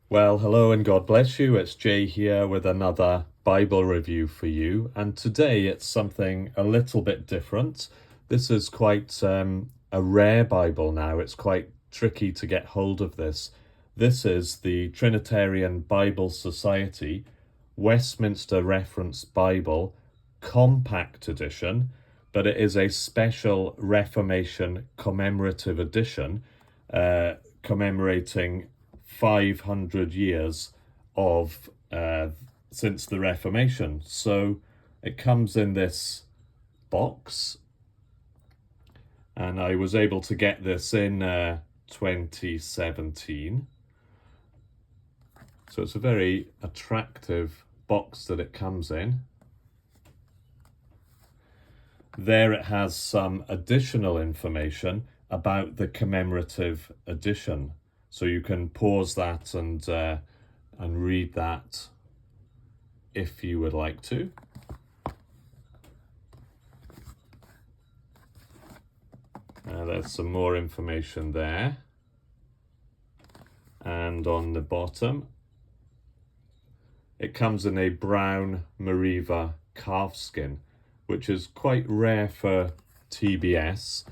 Well, hello and God bless you. It's Jay here with another Bible review for you. And today it's something a little bit different. This is quite a rare Bible now. It's quite tricky to get hold of this. This is the Trinitarian Bible Society Westminster Reference Bible Compact Edition, but it is a special Reformation commemorative edition commemorating 500 years of since the Reformation. So it comes in this box, and I was able to get this in 2017. So it's a very attractive box that it comes in. There it has some additional information about the commemorative edition. So you can pause that and read that if you would like to. There's some more information there. And on the bottom, it comes in a brown Meriva calfskin, which is quite rare for TBS.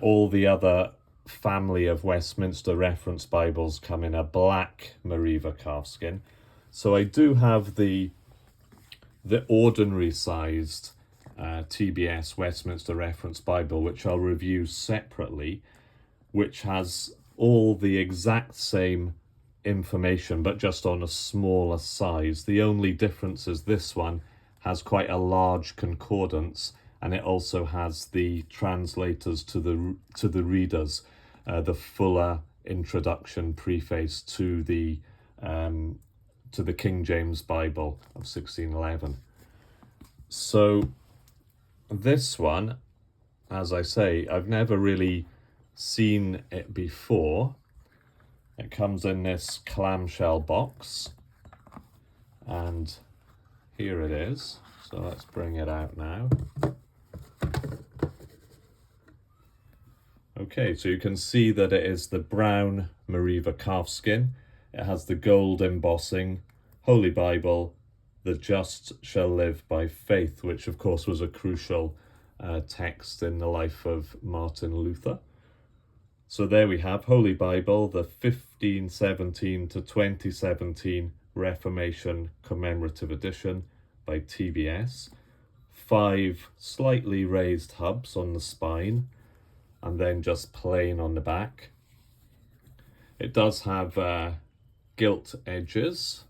All the other family of Westminster Reference Bibles come in a black Meriva calfskin. So I do have the ordinary sized TBS Westminster Reference Bible, which I'll review separately, which has all the exact same information but just on a smaller size. The only difference is this one has quite a large concordance, and it also has the translators to the readers, the fuller introduction preface to the King James Bible of 1611. So this one, as I say, I've never really seen it before. It comes in this clamshell box, and here it is. So let's bring it out now. Okay, so you can see that it is the brown Meriva calfskin. It has the gold embossing, Holy Bible, the just shall live by faith, which of course was a crucial text in the life of Martin Luther. So there we have Holy Bible, the 1517 to 2017 Reformation Commemorative Edition by TBS. 5 slightly raised hubs on the spine, and then just plain on the back. It does have gilt edges,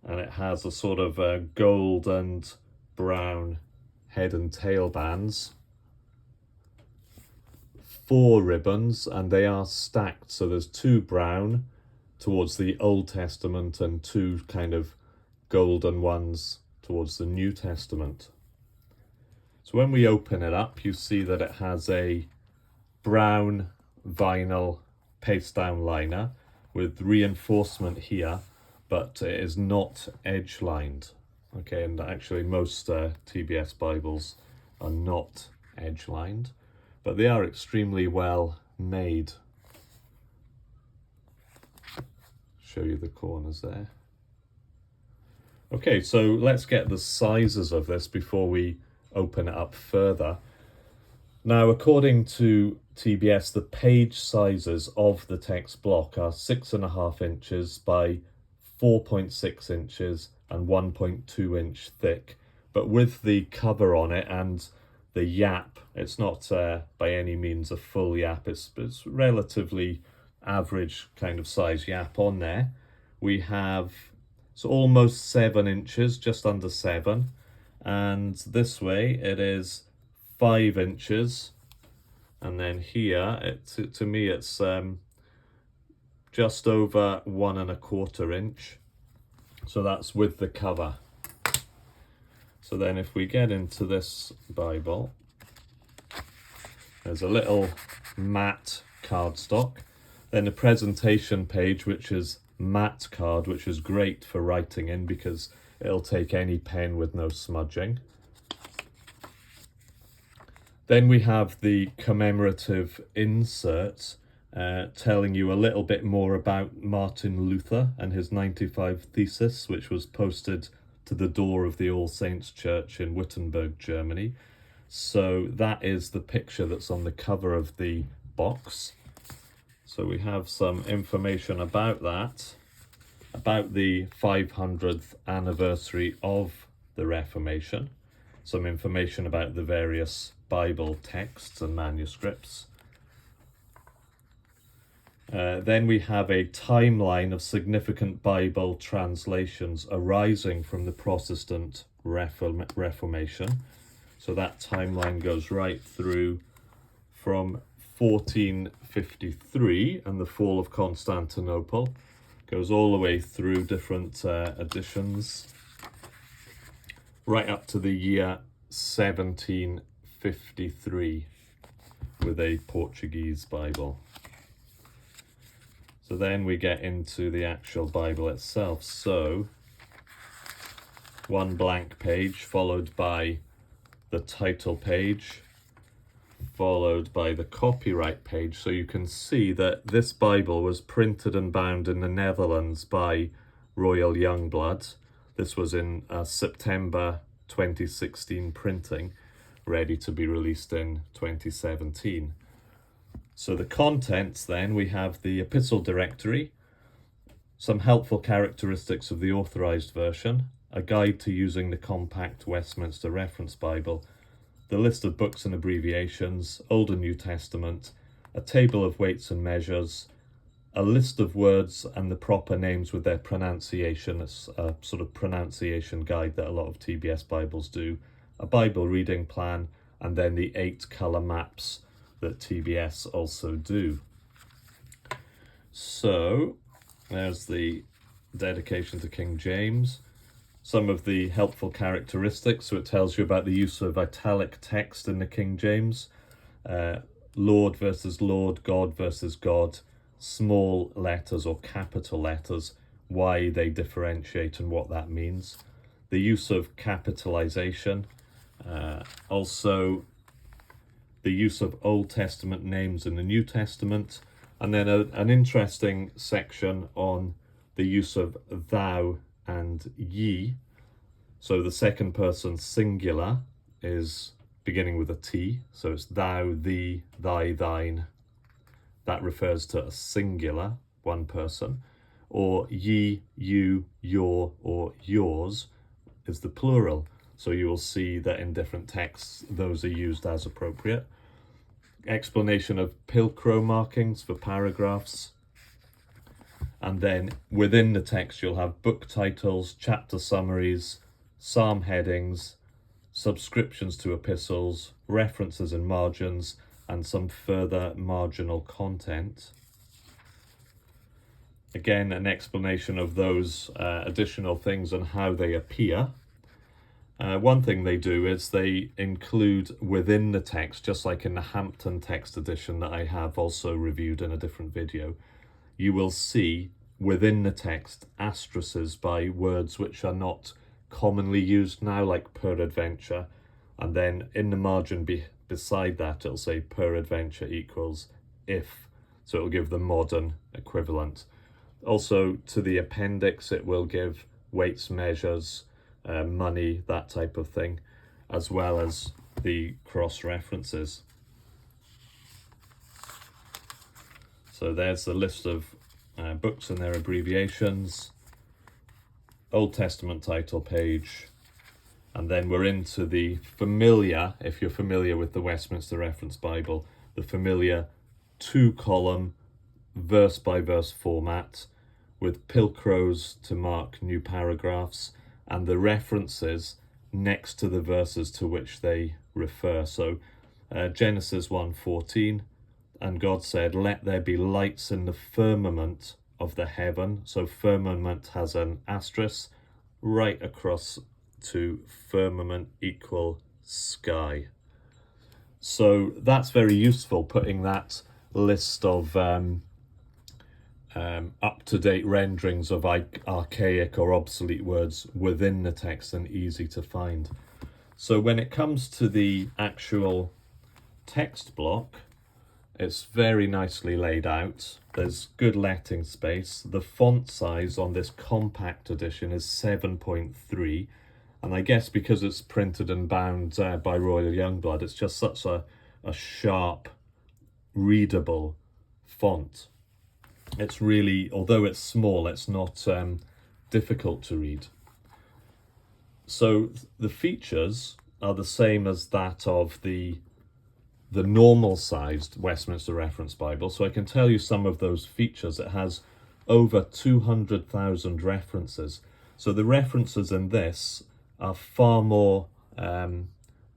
and it has a sort of gold and brown head and tail bands. 4 ribbons, and they are stacked, so there's 2 brown towards the Old Testament and 2 kind of golden ones towards the New Testament. So when we open it up, you see that it has a brown vinyl paste down liner with reinforcement here, but it is not edge lined. Okay, and actually most TBS Bibles are not edge lined, but they are extremely well made. Show you the corners there. Okay, so let's get the sizes of this before we open it up further. Now, according to TBS, the page sizes of the text block are 6.5 inches by 4.6 inches and 1.2 inch thick. But with the cover on it and the yap, it's not by any means a full yap, it's relatively average kind of size yap on there. We have almost 7 inches, just under 7, and this way it is 5 inches, and then here to me it's just over 1.25 inch, so that's with the cover. So then if we get into this Bible, there's a little matte cardstock, then a presentation page which is matte card, which is great for writing in because it'll take any pen with no smudging. Then we have the commemorative insert, telling you a little bit more about Martin Luther and his 95 Thesis, which was posted to the door of the All Saints Church in Wittenberg, Germany. So that is the picture that's on the cover of the box. So we have some information about that, about the 500th anniversary of the Reformation, some information about the various Bible texts and manuscripts. Then we have a timeline of significant Bible translations arising from the Protestant Reformation. So that timeline goes right through from 1453 and the fall of Constantinople, goes all the way through different editions, right up to the year 1753 with a Portuguese Bible. So then we get into the actual Bible itself. So one blank page followed by the title page, followed by the copyright page. So you can see that this Bible was printed and bound in the Netherlands by Royal Jongbloed. This was in September 2016 printing, ready to be released in 2017. So the contents then, we have the epistle directory, some helpful characteristics of the authorized version, a guide to using the compact Westminster Reference Bible, the list of books and abbreviations, Old and New Testament, a table of weights and measures, a list of words and the proper names with their pronunciation. It's a sort of pronunciation guide that a lot of TBS Bibles do, a Bible reading plan, and then the 8 colour maps that TBS also do. So there's the dedication to King James, some of the helpful characteristics. So it tells you about the use of italic text in the King James, Lord versus Lord, God versus God, small letters or capital letters, why they differentiate and what that means, the use of capitalization, also the use of Old Testament names in the New Testament, and then an interesting section on the use of thou and ye. So the second person singular is beginning with a T, so it's thou, thee, thy, thine. That refers to a singular, one person. Or ye, you, your, or yours is the plural. So you will see that in different texts, those are used as appropriate. Explanation of pilcrow markings for paragraphs. And then within the text, you'll have book titles, chapter summaries, psalm headings, subscriptions to epistles, references and margins, and some further marginal content. Again, an explanation of those additional things and how they appear. One thing they do is they include within the text, just like in the Hampton text edition that I have also reviewed in a different video, you will see within the text asterisks by words which are not commonly used now, like peradventure, and then in the margin beside that it'll say peradventure equals if, so it'll give the modern equivalent. Also to the appendix it will give weights, measures, money, that type of thing, as well as the cross references. So there's the list of books and their abbreviations, Old Testament title page, and then we're into the familiar, if you're familiar with the Westminster Reference Bible, the familiar 2-column verse by verse format with pilcrows to mark new paragraphs and the references next to the verses to which they refer. So Genesis 1:14, and God said, let there be lights in the firmament of the heaven. So firmament has an asterisk right across to firmament equal sky. So that's very useful, putting that list of up-to-date renderings of archaic or obsolete words within the text and easy to find. So when it comes to the actual text block, It's very nicely laid out. There's good letting space. The font size on this compact edition is 7.3. And I guess because it's printed and bound by Royal Jongbloed, it's just such a sharp, readable font. It's really, although it's small, it's not difficult to read. So the features are the same as that of the normal-sized Westminster Reference Bible. So I can tell you some of those features. It has over 200,000 references. So the references in this are far more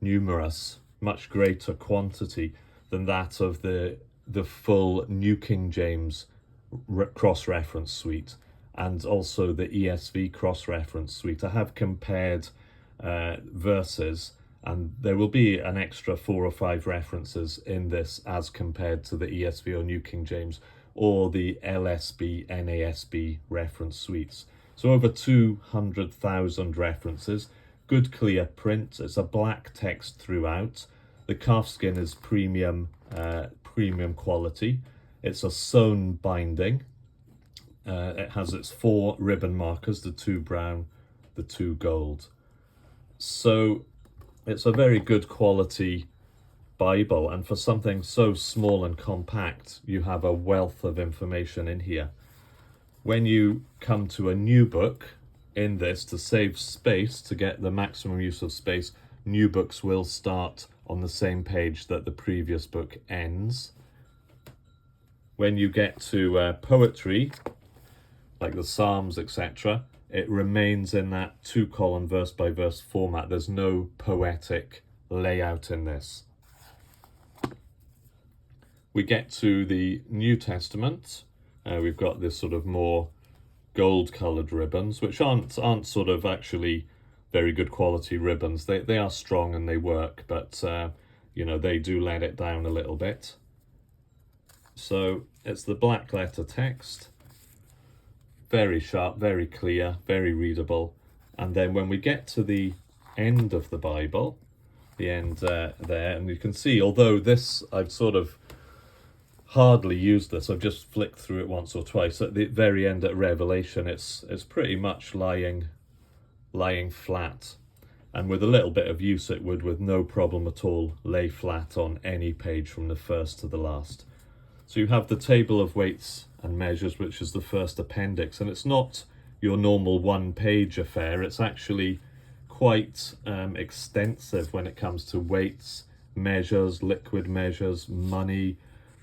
numerous, much greater quantity than that of the full New King James cross-reference suite and also the ESV cross-reference suite. I have compared verses, and there will be an extra 4 or 5 references in this as compared to the ESV or New King James or the LSB, NASB reference suites. So over 200,000 references, good clear print. It's a black text throughout. The calfskin is premium quality. It's a sewn binding. It has its 4 ribbon markers, the 2 brown, the 2 gold. So it's a very good quality Bible, and for something so small and compact, you have a wealth of information in here. When you come to a new book in this, to save space, to get the maximum use of space, new books will start on the same page that the previous book ends. When you get to poetry, like the Psalms, etc., it remains in that 2-column verse-by-verse format. There's no poetic layout in this. We get to the New Testament. We've got this sort of more gold-coloured ribbons, which aren't sort of actually very good quality ribbons. They are strong and they work, but you know, they do let it down a little bit. So it's the black letter text. Very sharp, very clear, very readable. And then when we get to the end of the Bible, the end there, and you can see, although this, I've sort of hardly used this, I've just flicked through it once or twice. At the very end at Revelation, it's pretty much lying flat. And with a little bit of use, it would, with no problem at all, lay flat on any page from the first to the last. So you have the table of weights and measures, which is the first appendix, and it's not your normal one-page affair. It's actually quite extensive when it comes to weights, measures, liquid measures, money,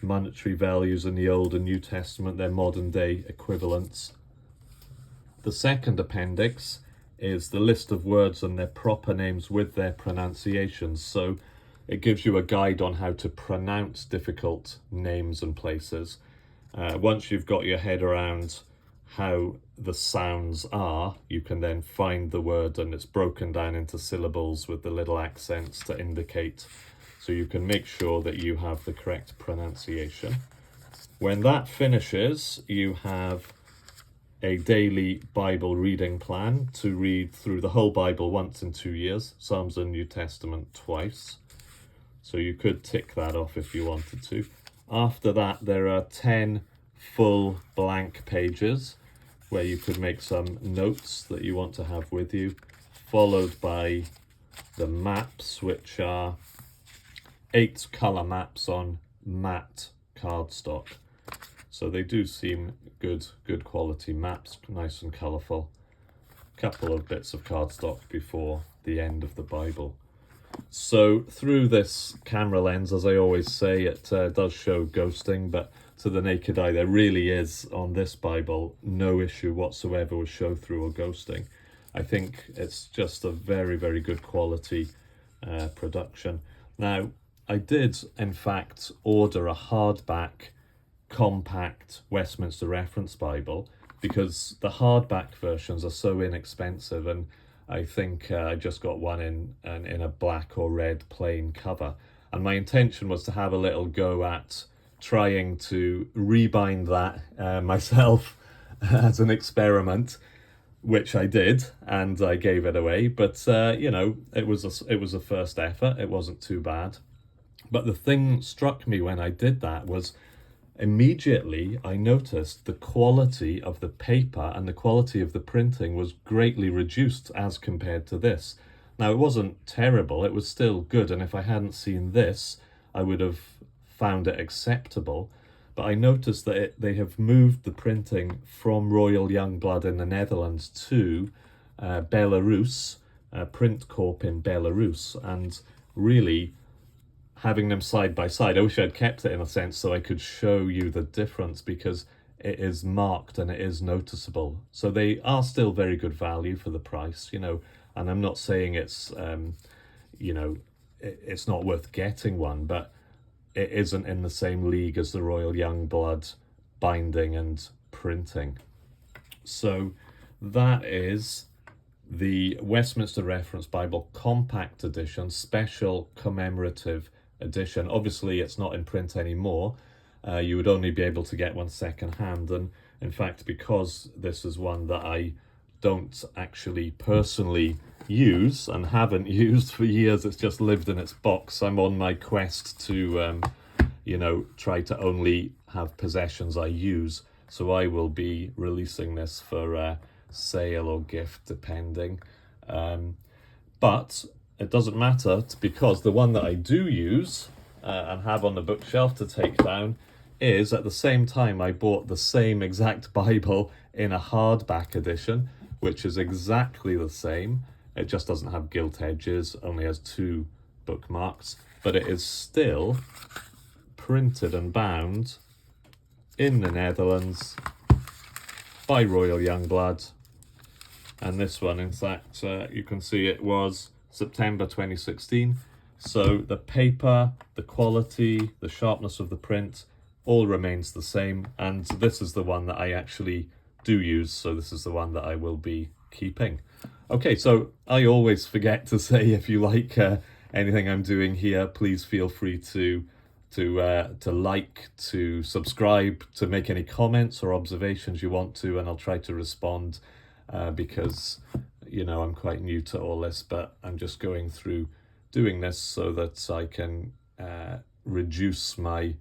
monetary values in the Old and New Testament, their modern-day equivalents. The second appendix is the list of words and their proper names with their pronunciations. So it gives you a guide on how to pronounce difficult names and places. Once you've got your head around how the sounds are, you can then find the word, and it's broken down into syllables with the little accents to indicate. So you can make sure that you have the correct pronunciation. When that finishes, you have a daily Bible reading plan to read through the whole Bible once in 2 years, Psalms and New Testament twice. So you could tick that off if you wanted to. After that, there are 10 full blank pages where you could make some notes that you want to have with you, followed by the maps, which are 8 colour maps on matte cardstock. So they do seem good quality maps, nice and colourful. A couple of bits of cardstock before the end of the Bible. So through this camera lens, as I always say, it does show ghosting, but to the naked eye, there really is, on this Bible, no issue whatsoever with show-through or ghosting. I think it's just a very, very good quality production. Now, I did, in fact, order a hardback, compact Westminster Reference Bible because the hardback versions are so inexpensive, and I think I just got one in a black or red plain cover. And my intention was to have a little go at trying to rebind that myself as an experiment, which I did, and I gave it away. But you know, it was a first effort. It wasn't too bad. But the thing struck me when I did that was immediately I noticed the quality of the paper and the quality of the printing was greatly reduced as compared to this. Now, it wasn't terrible, it was still good, and if I hadn't seen this, I would have found it acceptable. But I noticed that they have moved the printing from Royal Jongbloed in the Netherlands to Belarus, Print Corp in Belarus, and really having them side by side, I wish I'd kept it in a sense so I could show you the difference, because it is marked and it is noticeable. So they are still very good value for the price, you know, and I'm not saying it's, you know, it's not worth getting one, but it isn't in the same league as the Royal Jongbloed binding and printing. So that is the Westminster Reference Bible Compact Edition, Special Commemorative Edition. Obviously, it's not in print anymore. You would only be able to get one second hand. And in fact, because this is one that I don't actually personally use and haven't used for years, it's just lived in its box. I'm on my quest to, you know, try to only have possessions I use. So I will be releasing this for sale or gift, depending. But it doesn't matter, because the one that I do use and have on the bookshelf to take down is, at the same time, I bought the same exact Bible in a hardback edition, which is exactly the same. It just doesn't have gilt edges, only has 2 bookmarks, but it is still printed and bound in the Netherlands by Royal Jongbloed. And this one, in fact, you can see it was September 2016. So the paper, the quality, the sharpness of the print all remains the same. And this is the one that I actually do use. So this is the one that I will be keeping. Okay, so I always forget to say, if you like anything I'm doing here, please feel free to like, to subscribe, to make any comments or observations you want to, and I'll try to respond because, you know, I'm quite new to all this, but I'm just going through doing this so that I can reduce my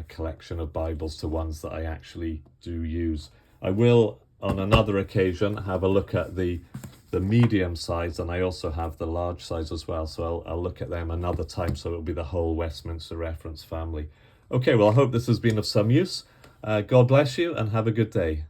collection of Bibles to ones that I actually do use. I will, on another occasion, have a look at the medium size, and I also have the large size as well, so I'll look at them another time, so it'll be the whole Westminster Reference family. Okay, well, I hope this has been of some use. God bless you and have a good day.